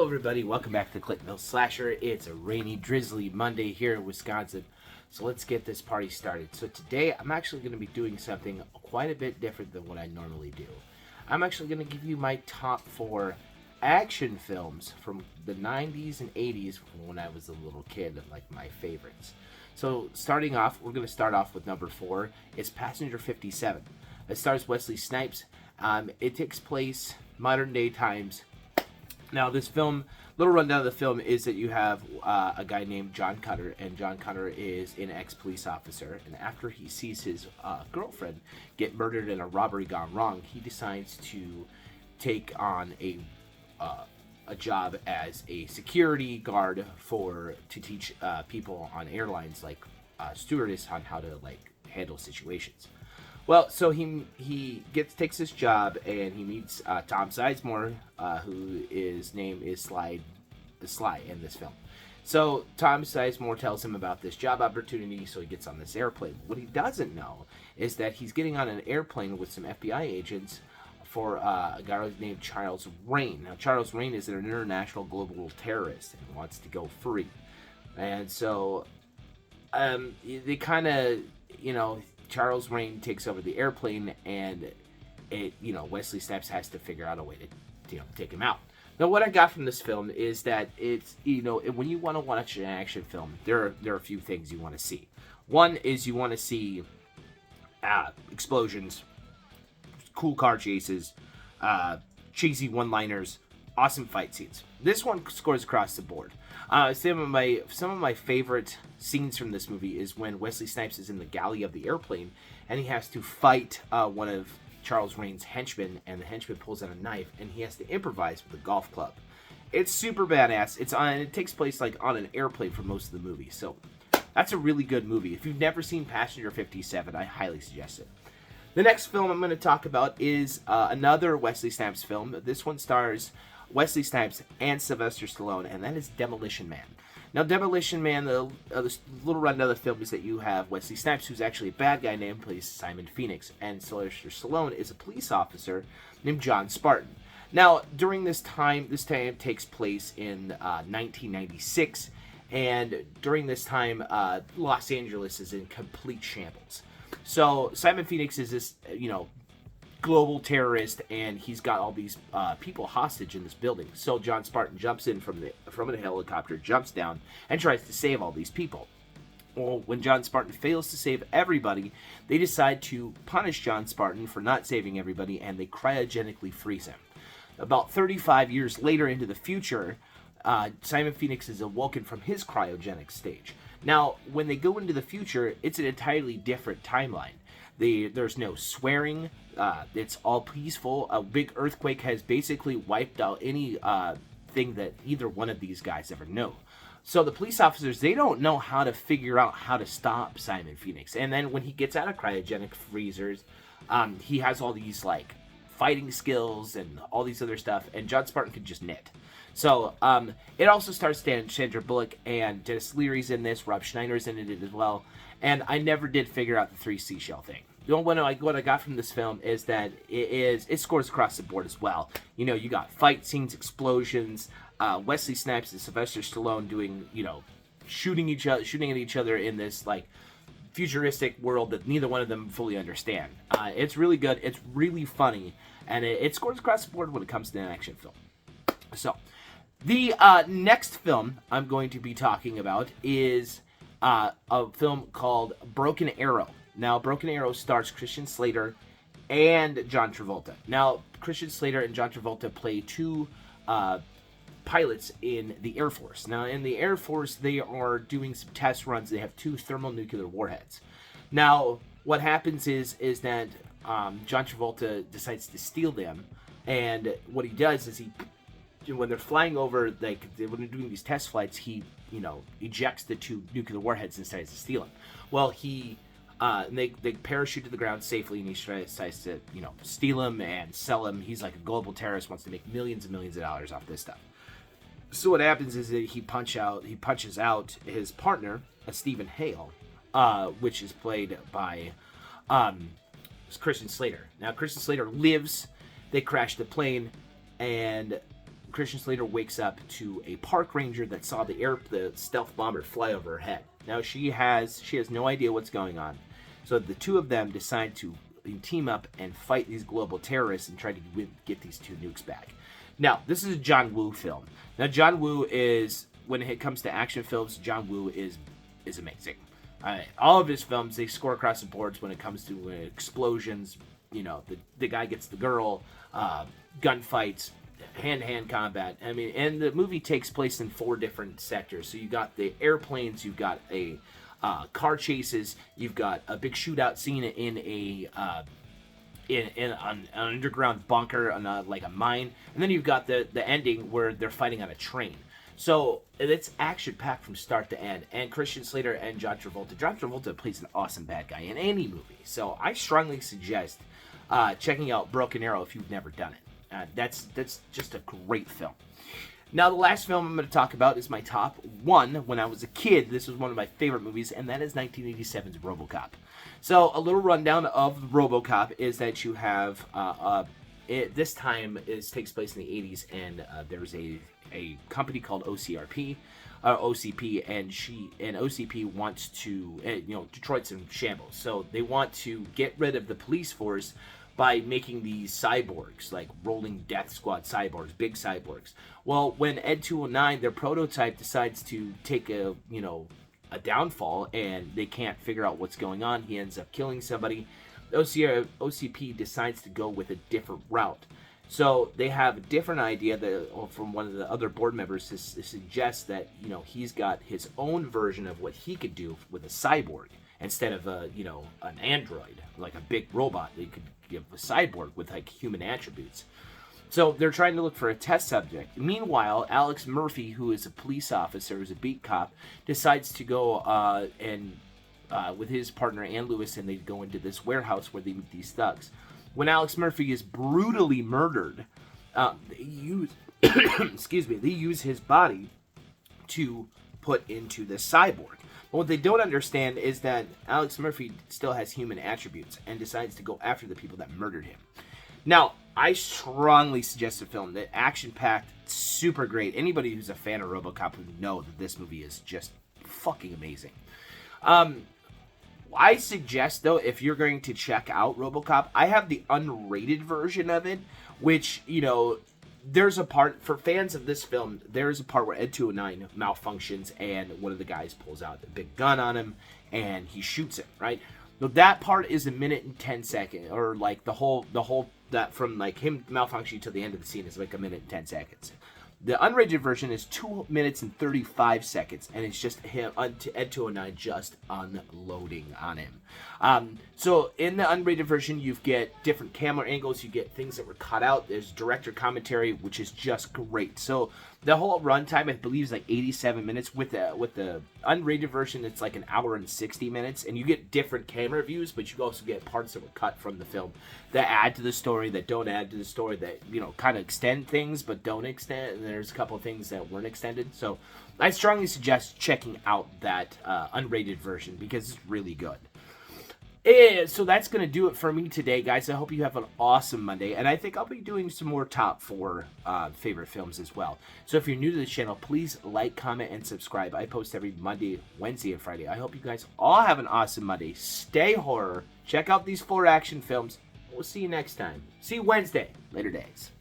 Hello everybody, welcome back to Clintonville Slasher. It's a rainy, drizzly Monday here in Wisconsin, so let's get this party started. So today I'm actually going to be doing something quite a bit different than what I normally do. I'm actually going to give you my top 4 action films from the 90s and 80s when I was a little kid, like my favorites. So starting off, we're going to start off with number 4. It's Passenger 57. It stars Wesley Snipes. It takes place modern day times. Now, this film, little rundown of the film is that you have a guy named John Cutter, and John Cutter is an ex-police officer, and after he sees his girlfriend get murdered in a robbery gone wrong, he decides to take on a job as a security guard to teach people on airlines, like stewardess, on how to handle situations. Well, so he takes this job, and he meets Tom Sizemore, whose name is Sly in this film. So Tom Sizemore tells him about this job opportunity, so he gets on this airplane. What he doesn't know is that he's getting on an airplane with some FBI agents for a guy named Charles Rain. Now, Charles Rain is an international global terrorist and wants to go free. And so they kind of, Charles Rain takes over the airplane, and Wesley Snipes has to figure out a way to take him out. Now, what I got from this film is that it's, when you want to watch an action film, there are a few things you want to see. One is you want to see explosions, cool car chases, cheesy one-liners, awesome fight scenes. This one scores across the board. Some of my favorite scenes from this movie is when Wesley Snipes is in the galley of the airplane, and he has to fight one of Charles Rain's henchmen, and the henchman pulls out a knife, and he has to improvise with a golf club. It's super badass. It takes place on an airplane for most of the movie, so that's a really good movie. If you've never seen Passenger 57, I highly suggest it. The next film I'm going to talk about is another Wesley Snipes film. This one stars Wesley Snipes and Sylvester Stallone, and that is Demolition Man. Now, Demolition Man, the little rundown of the film is that you have Wesley Snipes, who's actually a bad guy named plays Simon Phoenix, and Sylvester Stallone is a police officer named John Spartan. Now, during this time takes place in 1996, and during this time, Los Angeles is in complete shambles. So Simon Phoenix is this, global terrorist, and he's got all these people hostage in this building. So John Spartan jumps in from a helicopter, jumps down, and tries to save all these people. Well, when John Spartan fails to save everybody, they decide to punish John Spartan for not saving everybody, and they cryogenically freeze him. About 35 years later into the future, Simon Phoenix is awoken from his cryogenic stage. Now, when they go into the future, it's an entirely different timeline. There's no swearing. It's all peaceful. A big earthquake has basically wiped out any thing that either one of these guys ever knew. So the police officers, they don't know how to figure out how to stop Simon Phoenix. And then when he gets out of cryogenic freezers, he has all these fighting skills and all these other stuff, and John Spartan can just knit. So it also stars Sandra Bullock, and Dennis Leary's in this. Rob Schneider's in it as well. And I never did figure out the 3 seashell thing. What I got from this film is that it scores across the board as well. You got fight scenes, explosions, Wesley Snipes and Sylvester Stallone doing, shooting at each other in this futuristic world that neither one of them fully understand. It's really good. It's really funny, and it scores across the board when it comes to an action film. So, the next film I'm going to be talking about is a film called Broken Arrow. Now, Broken Arrow stars Christian Slater and John Travolta. Now, Christian Slater and John Travolta play 2 pilots in the Air Force. Now, in the Air Force, they are doing some test runs. They have 2 thermonuclear warheads. Now, what happens is that John Travolta decides to steal them, and what he does is when they're flying over, when they're doing these test flights, he ejects the 2 nuclear warheads and decides to steal them. Well, they parachute to the ground safely, and he decides to, steal them and sell them. He's like a global terrorist, wants to make millions and millions of dollars off this stuff. So what happens is that he punches out his partner, Stephen Hale, which is played by Christian Slater. Now, Christian Slater lives. They crash the plane, and Christian Slater wakes up to a park ranger that saw the stealth bomber fly over her head. Now she has no idea what's going on, so the two of them decide to team up and fight these global terrorists and try to get these two nukes back. Now this is a John Woo film. Now John Woo is, when it comes to action films, John Woo is amazing. All of his films, they score across the boards when it comes to explosions. You know, the guy gets the girl, gunfights, hand-to-hand combat. I mean, and the movie takes place in 4 different sectors. So you got the airplanes, you've got a car chases, you've got a big shootout scene in an underground bunker, like a mine, and then you've got the ending where they're fighting on a train. So it's action-packed from start to end. And Christian Slater and John Travolta. John Travolta plays an awesome bad guy in any movie. So I strongly suggest checking out Broken Arrow if you've never done it. That's just a great film. Now, the last film I'm going to talk about is my top one. When I was a kid, this was one of my favorite movies, and that is 1987's RoboCop. So a little rundown of RoboCop is that you have... this time takes place in the 80s, and there's a company called OCP, and OCP wants to, Detroit's in shambles, so they want to get rid of the police force by making these cyborgs, like rolling death squad cyborgs, big cyborgs. Well, when Ed 209, their prototype, decides to take a downfall, and they can't figure out what's going on, he ends up killing somebody. OCP decides to go with a different route. So they have a different idea from one of the other board members to suggest that, he's got his own version of what he could do with a cyborg instead of an android, like a big robot. They could give a cyborg with like human attributes. So they're trying to look for a test subject. Meanwhile, Alex Murphy, who is a police officer, who's a beat cop, decides to go with his partner Ann Lewis, and they go into this warehouse where they meet these thugs. When Alex Murphy is brutally murdered, they use they use his body to put into the cyborg. But what they don't understand is that Alex Murphy still has human attributes and decides to go after the people that murdered him. Now, I strongly suggest the film. The action-packed, super great. Anybody who's a fan of RoboCop would know that this movie is just fucking amazing. I suggest, though, if you're going to check out RoboCop, I have the unrated version of it, which, there's a part, for fans of this film, there's a part where Ed 209 malfunctions, and one of the guys pulls out a big gun on him, and he shoots him, right? Now, that part is 1 minute and 10 seconds, or, like, the whole, that from, like, him malfunctioning to the end of the scene is, like, 1 minute and 10 seconds. The unrated version is 2 minutes and 35 seconds, and it's just him, Ed 209, just unloading on him. So in the unrated version, you get different camera angles, you get things that were cut out. There's director commentary, which is just great. So the whole runtime, I believe, is like 87 minutes. With the unrated version, it's like 1 hour and 60 minutes, and you get different camera views, but you also get parts that were cut from the film that add to the story, that don't add to the story, that kind of extend things but don't extend. And there's a couple of things that weren't extended. So I strongly suggest checking out that unrated version because it's really good. So that's going to do it for me today, guys. I hope you have an awesome Monday, and I think I'll be doing some more top 4 favorite films as well. So if you're new to the channel, please like, comment, and subscribe. I post every Monday, Wednesday, and Friday. I hope you guys all have an awesome Monday. Stay horror. Check out these 4 action films. We'll see you next time. See you Wednesday. Later days.